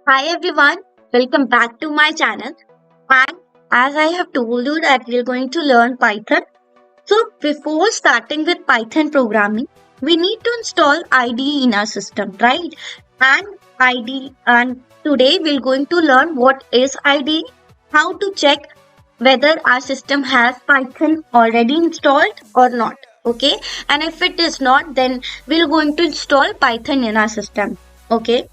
Hi everyone, welcome back to my channel. And as I have told you that we're going to learn Python. So before starting with Python programming, we need to install IDE in our system, right? And IDE and today we're going to learn what is IDE, how to check whether our system has Python already installed or not. Okay, and if it is not, then we're going to install Python in our system. Okay,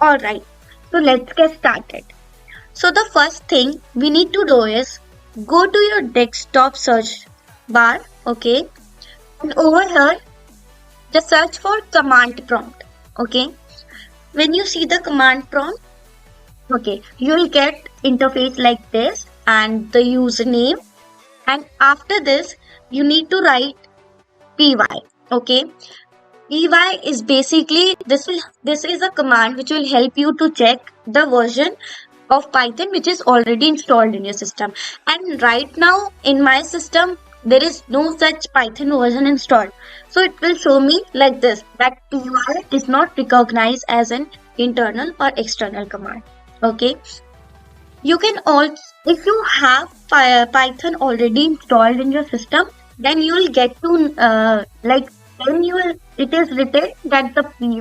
all right. So let's get started. So the first thing we need to do is go to your desktop search bar, okay? And over here, just search for command prompt, okay? When you see the command prompt, okay, you'll get interface like this and the username. And after this, you need to write py, okay? Py is basically this is a command which will help you to check the version of Python which is already installed in your system. And right now in my system, there is no such Python version installed. So it will show me like this that py is not recognized as an internal or external command. Okay. You can also, if you have Python already installed in your system, then you will get to then you will it is written that the py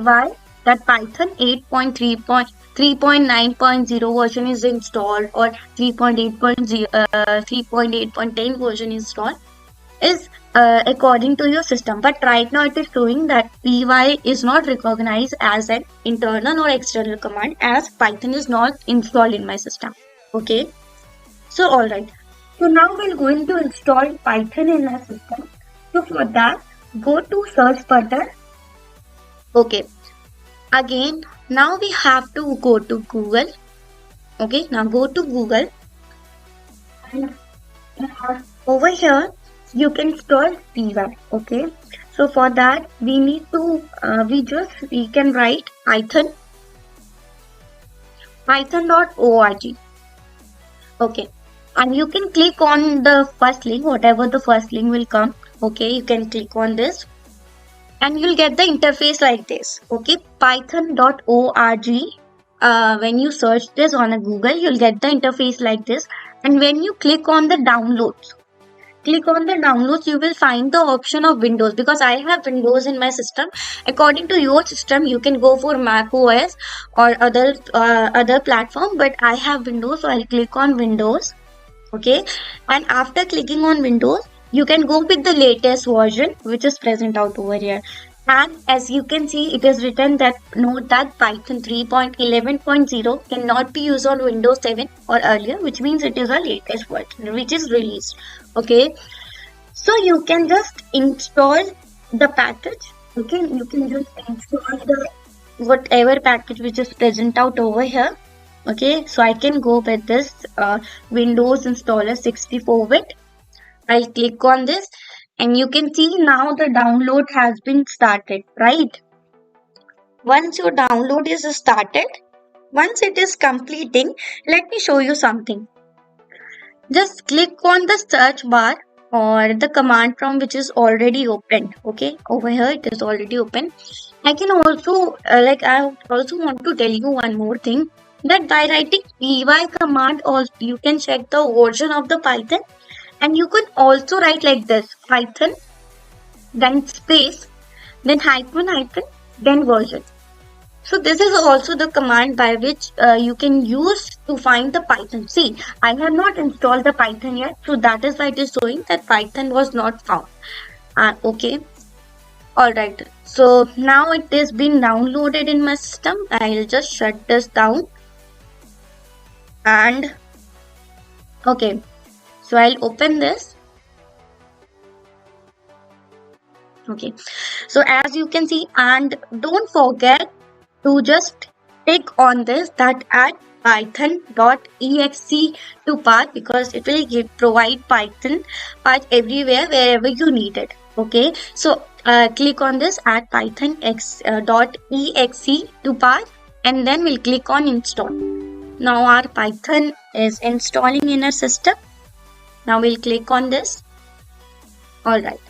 that Python 8.3.3.9.0 version is installed or 3.8.10 version installed is according to your system. But right now it is showing that py is not recognized as an internal or external command as Python is not installed in my system. Okay. So alright. So now we're going to install Python in our system. So for that, go to search button. Okay. Again, now we have to go to Google. Okay. Now go to Google. And over here, you can install py. Okay. So for that, we need to, we can write python.org. Okay. And you can click on the first link, whatever the first link will come. Okay, you can click on this and you'll get the interface like this. Okay, python.org. When you search this on a Google, you'll get the interface like this. And when you click on the downloads, you will find the option of Windows because I have Windows in my system. According to your system, you can go for Mac OS or other platform, but I have Windows, so I'll click on Windows. Okay, and after clicking on Windows, you can go with the latest version which is present out over here. And as you can see, it is written that note that Python 3.11.0 cannot be used on Windows 7 or earlier, which means it is a latest version which is released. Okay, so you can just install the package. Okay, you can just install the whatever package which is present out over here. Okay, so I can go with this Windows installer 64-bit. I'll click on this and you can see now the download has been started, right? Once your download is started, once it is completing, let me show you something. Just click on the search bar or the command prompt which is already opened. Okay, over here it is already open. I can also I also want to tell you one more thing that by writing py command also you can check the version of the Python, and you can also write like this Python then space then hyphen then version. So this is also the command by which you can use to find the Python. See, I have not installed the Python yet, so that is why it is showing that Python was not found. Okay. Alright. So now it is been downloaded in my system. I'll just shut this down. And okay. So I'll open this. Okay. So as you can see, and don't forget to just tick on this that add python.exe to path because it will provide Python path everywhere wherever you need it. Okay, so click on this add python.exe to path and then we'll click on install. Now our Python is installing in our system. Now we'll click on this. All right.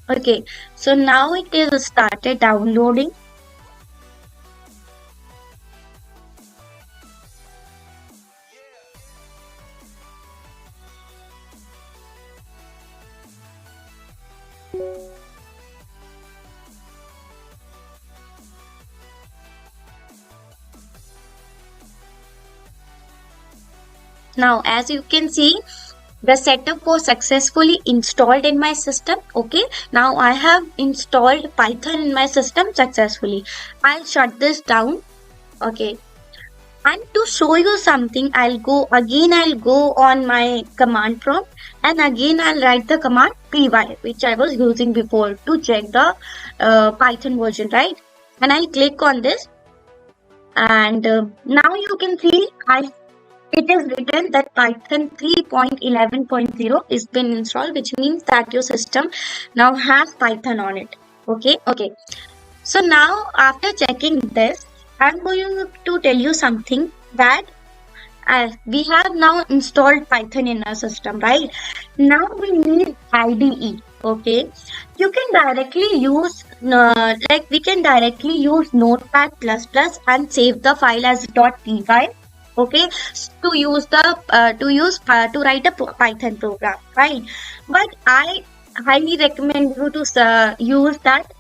Okay, so now it is started downloading. Now, as you can see, the setup was successfully installed in my system. Okay, now I have installed Python in my system successfully. I'll shut this down. Okay, and to show you something, I'll go on my command prompt, and again I'll write the command py, which I was using before to check the Python version, right? And I'll click on this, and now you can see it is written that Python 3.11.0 is been installed, which means that your system now has Python on it. Okay. So now after checking this, I'm going to tell you something that we have now installed Python in our system, right? Now we need IDE. Okay, you can directly use we can directly use Notepad++ and save the file as .py. Okay, to use the to write a Python program, right? But I highly recommend you to use that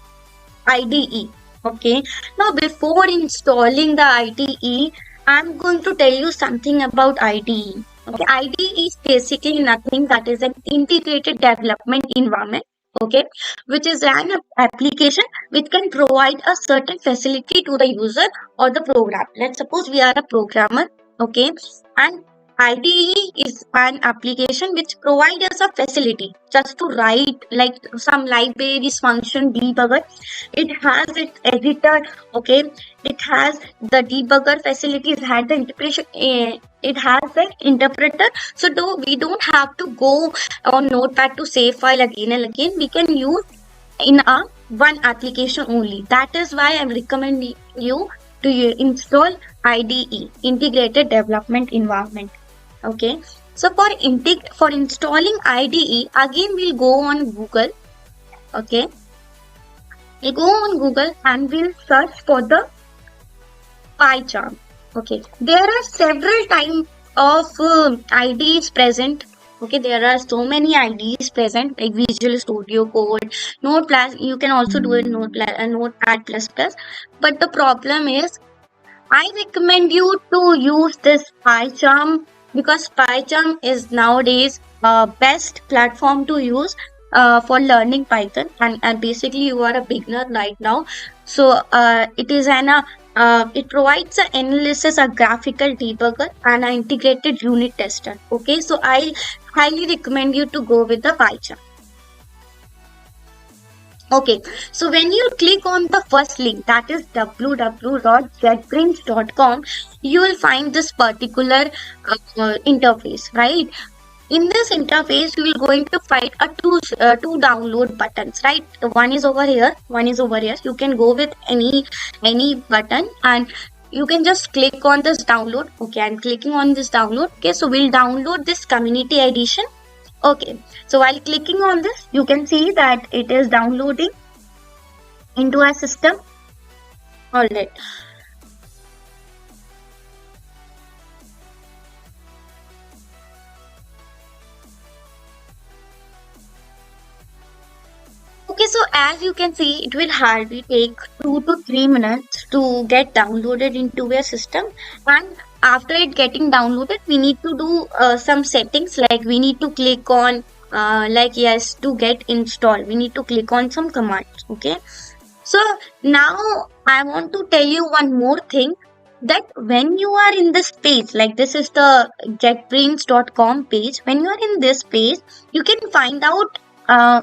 IDE. Okay, now before installing the IDE, I'm going to tell you something about IDE. Okay, IDE is basically nothing that is an integrated development environment. Okay, which is an application which can provide a certain facility to the user or the program. Let's suppose we are a programmer. Okay, and IDE is an application which provides us a facility just to write like some libraries, function, debugger. It has its editor. Okay, it has the debugger facilities, had the interpretation. It has the interpreter. So though we don't have to go on Notepad to save file again and again, we can use in a one application only. That is why I'm recommending you to install IDE, Integrated Development Environment. Okay, so for installing IDE, again we'll go on Google. Okay, we'll go on Google and we'll search for the Pycharm. Okay, there are several types of IDs present. Okay, there are so many IDs present like Visual Studio Code, Notepad. You can also do it Notepad++. But the problem is, I recommend you to use this Pycharm because Pycharm is nowadays best platform to use for learning Python, and basically you are a beginner right now. So it provides an analysis, a graphical debugger, and an integrated unit tester. Okay, so I highly recommend you to go with the Pycharm. Okay, so when you click on the first link, that is www.jetbrains.com, you will find this particular interface, right? In this interface, you will going to find two download buttons, right? One is over here, one is over here. You can go with any button and you can just click on this download. Okay, I'm clicking on this download. Okay, so we'll download this community edition. Okay, so while clicking on this, you can see that it is downloading into our system. All right. Okay, so as you can see, it will hardly take 2 to 3 minutes to get downloaded into your system. And after it getting downloaded, we need to do some settings, like we need to click on yes, to get installed, we need to click on some commands. Okay, so now I want to tell you one more thing, that when you are in this page, like this is the getbrains.com page, when you are in this page, you can find out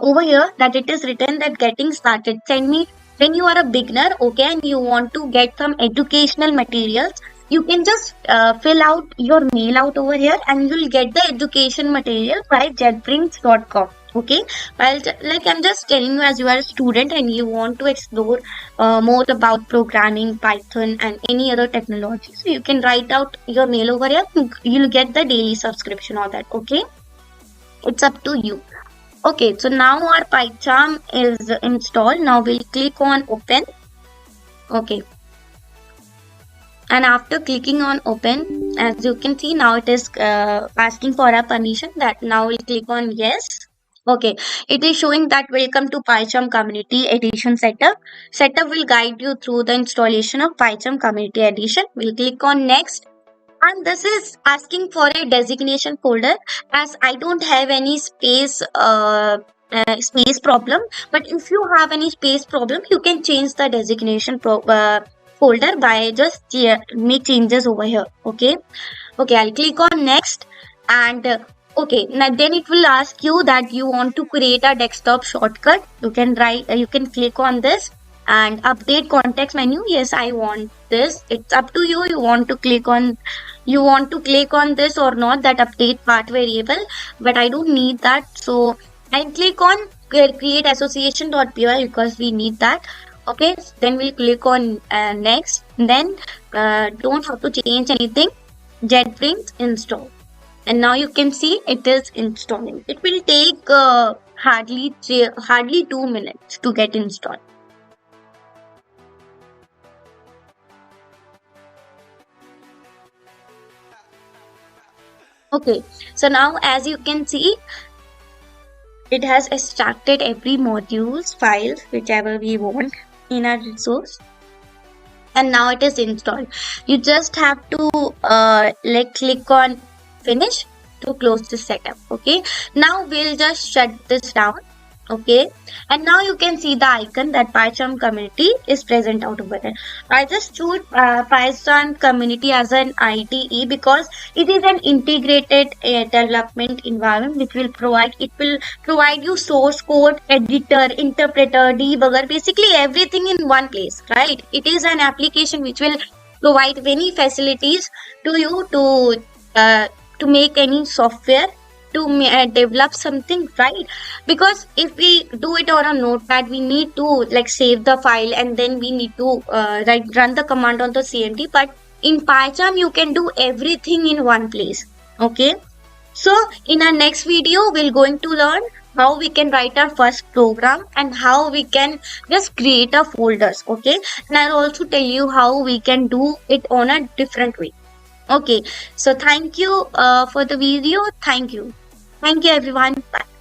over here that it is written that getting started. Send me when you are a beginner, okay, and you want to get some educational materials, you can just fill out your mail out over here and you'll get the education material by jetbrains.com. Okay, well, like I'm just telling you, as you are a student and you want to explore more about programming, Python, and any other technology, so you can write out your mail over here. You'll get the daily subscription or that. Okay, it's up to you. Okay, so now our Pycharm is installed. Now we'll click on open. Okay, and after clicking on open, as you can see, now it is asking for a permission. That now we'll click on yes. Okay, it is showing that welcome to Pycharm Community Edition setup. Setup will guide you through the installation of Pycharm Community Edition. We'll click on next. And this is asking for a designation folder, as I don't have any space problem. But if you have any space problem, you can change the designation folder by just make changes over here. Okay. Okay, I'll click on next, and okay, now then it will ask you that you want to create a desktop shortcut. You can write, you can click on this and update context menu. Yes, I want this. It's up to you. You want to click on this or not, that update path variable, but I don't need that. So I'll click on create association.py because we need that. Okay, then we'll click on next. Then don't have to change anything. JetBrains install, and now you can see it is installing. It will take hardly 2 minutes to get installed. Okay, so now as you can see, it has extracted every modules files whichever we want in our resource, and now it is installed. You just have to click on finish to close the setup. Okay, now we'll just shut this down. Okay, and now you can see the icon that Pycharm community is present out over there. I just choose Pycharm community as an IDE because it is an integrated development environment which will provide you source code, editor, interpreter, debugger, basically everything in one place, right? It is an application which will provide many facilities to you to make any software, to develop something, right? Because if we do it on a notepad, we need to like save the file and then we need to run the command on the cmd. But in Pycharm you can do everything in one place. Okay, so in our next video we're going to learn how we can write our first program and how we can just create a folders. Okay, and I'll also tell you how we can do it on a different way. Okay, so thank you for the video. Thank you everyone. Bye.